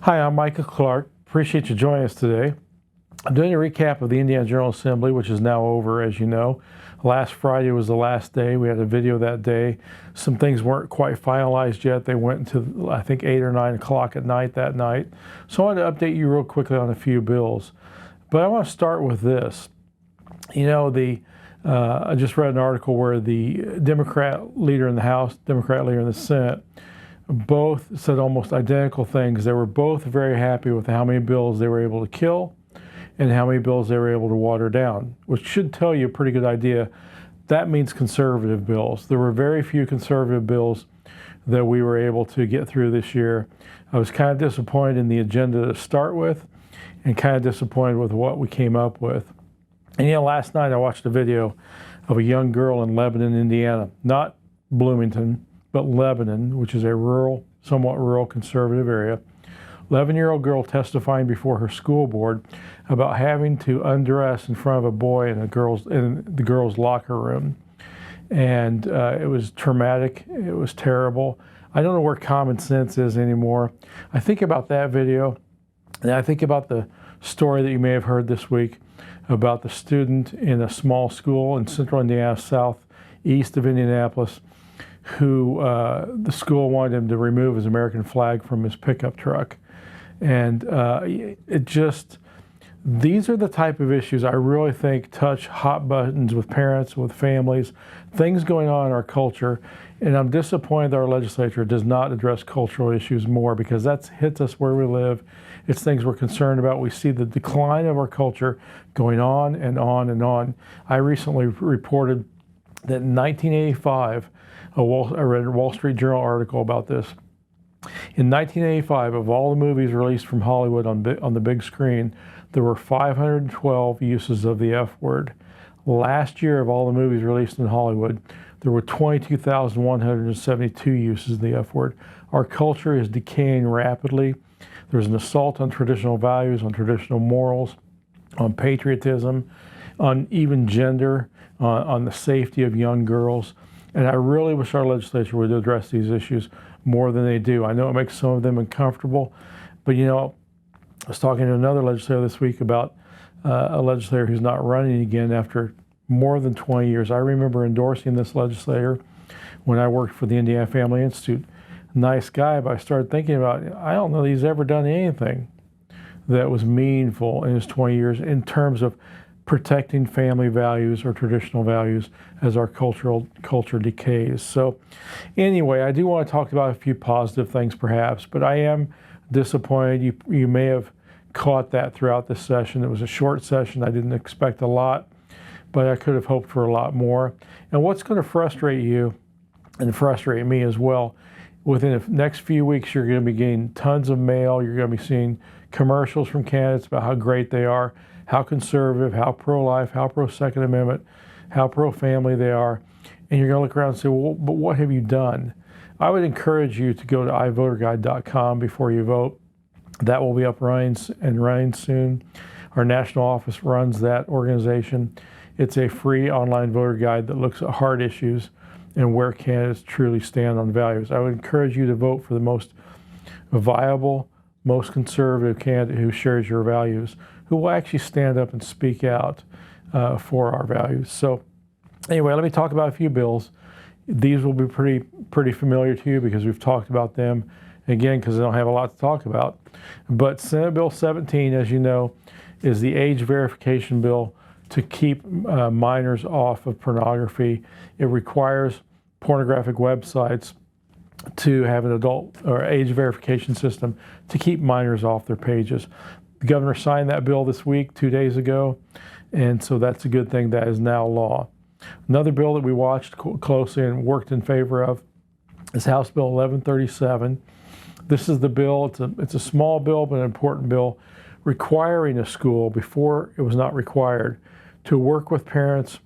Hi, I'm Micah Clark. Appreciate you joining us today. I'm doing a recap of the Indiana General Assembly, which is now over, as you know. Last Friday was the last day. We had a video that day. Some things weren't quite finalized yet. They went into, I think, 8 or 9 o'clock at night that night. So I wanted to update you real quickly on a few bills. But I want to start with this. You know, I just read an article where the Democrat leader in the House, Democrat leader in the Senate, both said almost identical things. They were both very happy with how many bills they were able to kill and how many bills they were able to water down, which should tell you a pretty good idea. That means conservative bills. There were very few conservative bills that we were able to get through this year. I was kind of disappointed in the agenda to start with and kind of disappointed with what we came up with. And you know, last night I watched a video of a young girl in Lebanon, Indiana, not Bloomington, but Lebanon, which is a rural, somewhat rural conservative area. 11-year-old girl testifying before her school board about having to undress in front of a boy in the girls' locker room. And it was traumatic. It was terrible. I don't know where common sense is anymore. I think about that video, and I think about the story that you may have heard this week about the student in a small school in central Indiana, southeast of Indianapolis, who the school wanted him to remove his American flag from his pickup truck. And these are the type of issues I really think touch hot buttons with parents, with families, things going on in our culture. And I'm disappointed that our legislature does not address cultural issues more, because that hits us where we live. It's things we're concerned about. We see the decline of our culture going on and on and on. I recently reported that in 1985, I read a Wall Street Journal article about this. In 1985, of all the movies released from Hollywood on the big screen, there were 512 uses of the F word. Last year, of all the movies released in Hollywood, there were 22,172 uses of the F word. Our culture is decaying rapidly. There's an assault on traditional values, on traditional morals, on patriotism, on even gender, on the safety of young girls. And I really wish our legislature would address these issues more than they do. I know it makes some of them uncomfortable, but you know, I was talking to another legislator this week about a legislator who's not running again after more than 20 years. I remember endorsing this legislator when I worked for the Indiana Family Institute. Nice guy, but I started thinking about, I don't know that he's ever done anything that was meaningful in his 20 years in terms of protecting family values or traditional values as our culture decays. So anyway, I do want to talk about a few positive things perhaps, but I am disappointed. You may have caught that throughout this session. It was a short session. I didn't expect a lot, but I could have hoped for a lot more. And what's going to frustrate you and frustrate me as well, within the next few weeks, you're going to be getting tons of mail. You're going to be seeing commercials from candidates about how great they are, how conservative, how pro-life, how pro-Second Amendment, how pro-family they are. And you're going to look around and say, well, but what have you done? I would encourage you to go to ivoterguide.com before you vote. That will be up and running soon. Our national office runs that organization. It's a free online voter guide that looks at hard issues and where candidates truly stand on values. I would encourage you to vote for the most viable, most conservative candidate who shares your values, who will actually stand up and speak out for our values. So anyway, let me talk about a few bills. These will be pretty familiar to you because we've talked about them, again, because I don't have a lot to talk about. But Senate Bill 17, as you know, is the age verification bill to keep minors off of pornography. It requires pornographic websites to have an adult or age verification system to keep minors off their pages. The governor signed that bill this week, 2 days ago, and so that's a good thing. That is now law. Another bill that we watched closely and worked in favor of is House Bill 1137. This is the bill, it's a small bill but an important bill, requiring a school, before it was not required, to work with parents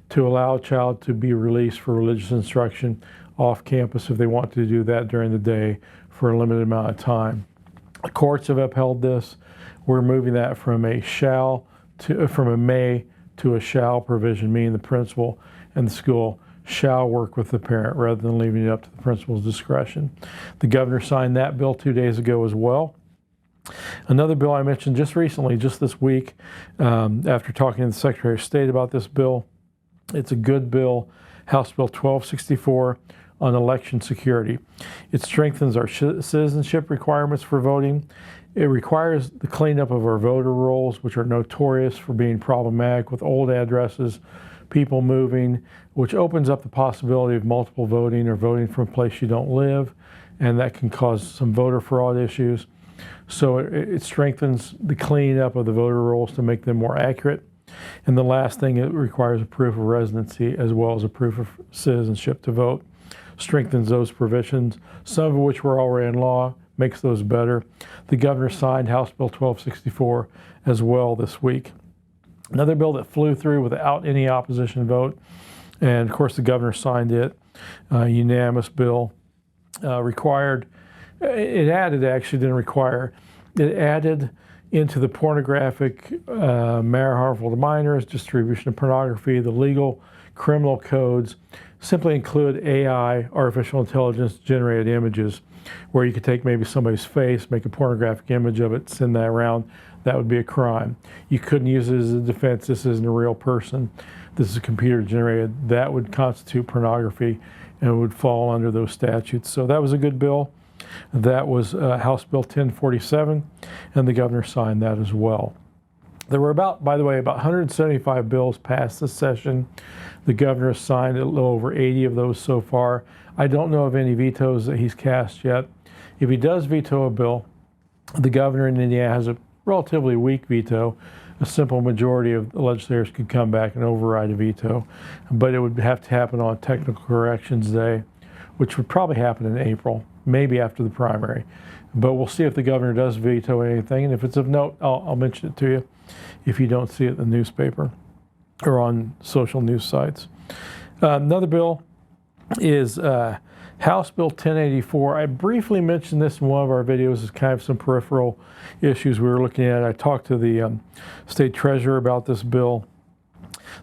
to allow a child to be released for religious instruction off campus if they want to do that during the day for a limited amount of time. The courts have upheld this. We're moving that from a may to a shall provision, meaning the principal and the school shall work with the parent rather than leaving it up to the principal's discretion. The governor signed that bill 2 days ago as well. Another bill I mentioned just recently, just this week, after talking to the Secretary of State about this bill, it's a good bill, House Bill 1264 on election security. It strengthens our citizenship requirements for voting. It requires the cleanup of our voter rolls, which are notorious for being problematic with old addresses, people moving, which opens up the possibility of multiple voting or voting from a place you don't live, and that can cause some voter fraud issues. So it strengthens the cleanup of the voter rolls to make them more accurate. And the last thing, it requires a proof of residency as well as a proof of citizenship to vote. Strengthens those provisions, some of which were already in law, makes those better. The governor signed House Bill 1264 as well this week. Another bill that flew through without any opposition vote, and of course the governor signed it, unanimous bill, required, it added, actually didn't require, it added into the pornographic, manner harmful to minors, distribution of pornography, the legal criminal codes, simply include AI, artificial intelligence generated images, where you could take maybe somebody's face, make a pornographic image of it, send that around. That would be a crime. You couldn't use it as a defense. This isn't a real person. This is computer generated. That would constitute pornography and it would fall under those statutes. So that was a good bill. That was House Bill 1047, and the governor signed that as well. There were by the way, about 175 bills passed this session. The governor signed a little over 80 of those so far. I don't know of any vetoes that he's cast yet. If he does veto a bill, the governor in Indiana has a relatively weak veto. A simple majority of the legislators could come back and override a veto, but it would have to happen on Technical Corrections Day, which would probably happen in April, maybe after the primary. But we'll see if the governor does veto anything, and if it's of note, I'll mention it to you if you don't see it in the newspaper or on social news sites. Another bill is House Bill 1084. I briefly mentioned this in one of our videos as kind of some peripheral issues we were looking at. I talked to the state treasurer about this bill.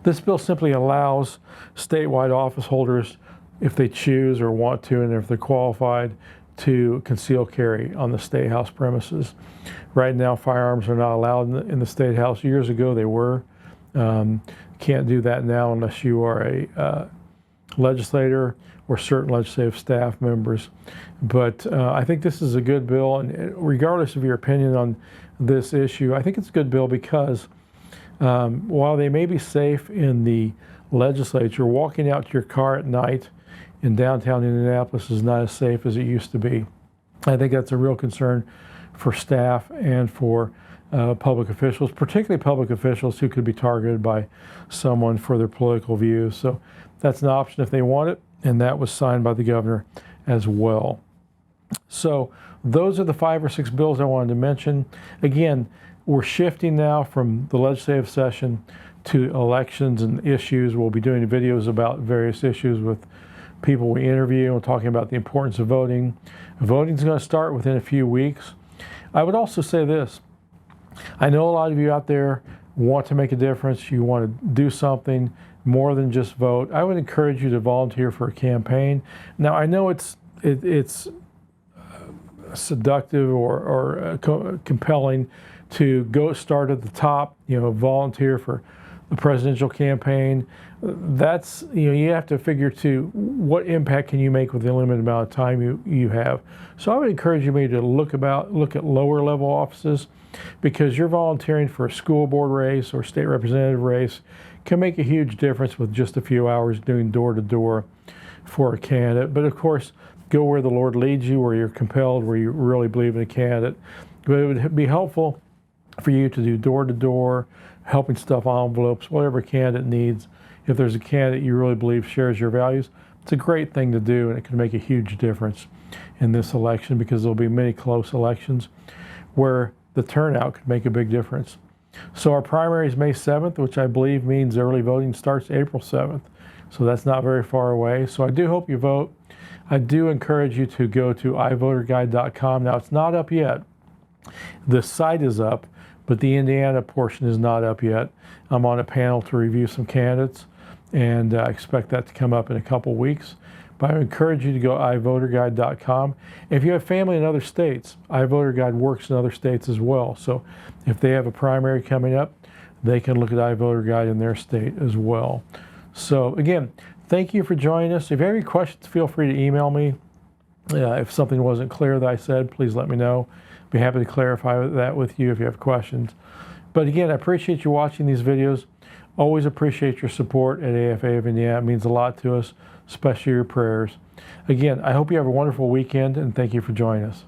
This bill simply allows statewide office holders, if they choose or want to, and if they're qualified, to conceal carry on the state house premises. Right now, firearms are not allowed in the state house. Years ago, they were. Can't do that now unless you are a legislator or certain legislative staff members. But I think this is a good bill, and regardless of your opinion on this issue, I think it's a good bill because while they may be safe in the legislature, walking out to your car at night in downtown Indianapolis is not as safe as it used to be. I think that's a real concern for staff and for public officials, particularly public officials who could be targeted by someone for their political views. So that's an option if they want it, and that was signed by the governor as well. So those are the 5 or 6 bills I wanted to mention. Again, we're shifting now from the legislative session to elections and issues. We'll be doing videos about various issues with people we interview and talking about the importance of voting. Voting is going to start within a few weeks. I would also say this. I know a lot of you out there want to make a difference. You want to do something more than just vote. I would encourage you to volunteer for a campaign. Now, I know it's seductive or compelling to go start at the top, volunteer for the presidential campaign. That's, you have to figure too, what impact can you make with the limited amount of time you have. So I would encourage you maybe to look at lower level offices, because you're volunteering for a school board race or state representative race can make a huge difference with just a few hours doing door to door for a candidate. But of course, go where the Lord leads you, where you're compelled, where you really believe in a candidate. But it would be helpful for you to do door to door, helping stuff envelopes, whatever a candidate needs. If there's a candidate you really believe shares your values, it's a great thing to do, and it can make a huge difference in this election, because there'll be many close elections where the turnout could make a big difference. So our primary is May 7th, which I believe means early voting starts April 7th. So that's not very far away. So I do hope you vote. I do encourage you to go to ivoterguide.com. Now, it's not up yet. The site is up, but the Indiana portion is not up yet. I'm on a panel to review some candidates, and I expect that to come up in a couple weeks. But I encourage you to go to iVoterGuide.com. If you have family in other states, iVoterGuide works in other states as well. So if they have a primary coming up, they can look at iVoterGuide in their state as well. So again, thank you for joining us. If you have any questions, feel free to email me. If something wasn't clear that I said, please let me know. Be happy to clarify that with you if you have questions. But again, I appreciate you watching these videos. Always appreciate your support at AFA of Indiana. It means a lot to us, especially your prayers. Again, I hope you have a wonderful weekend, and thank you for joining us.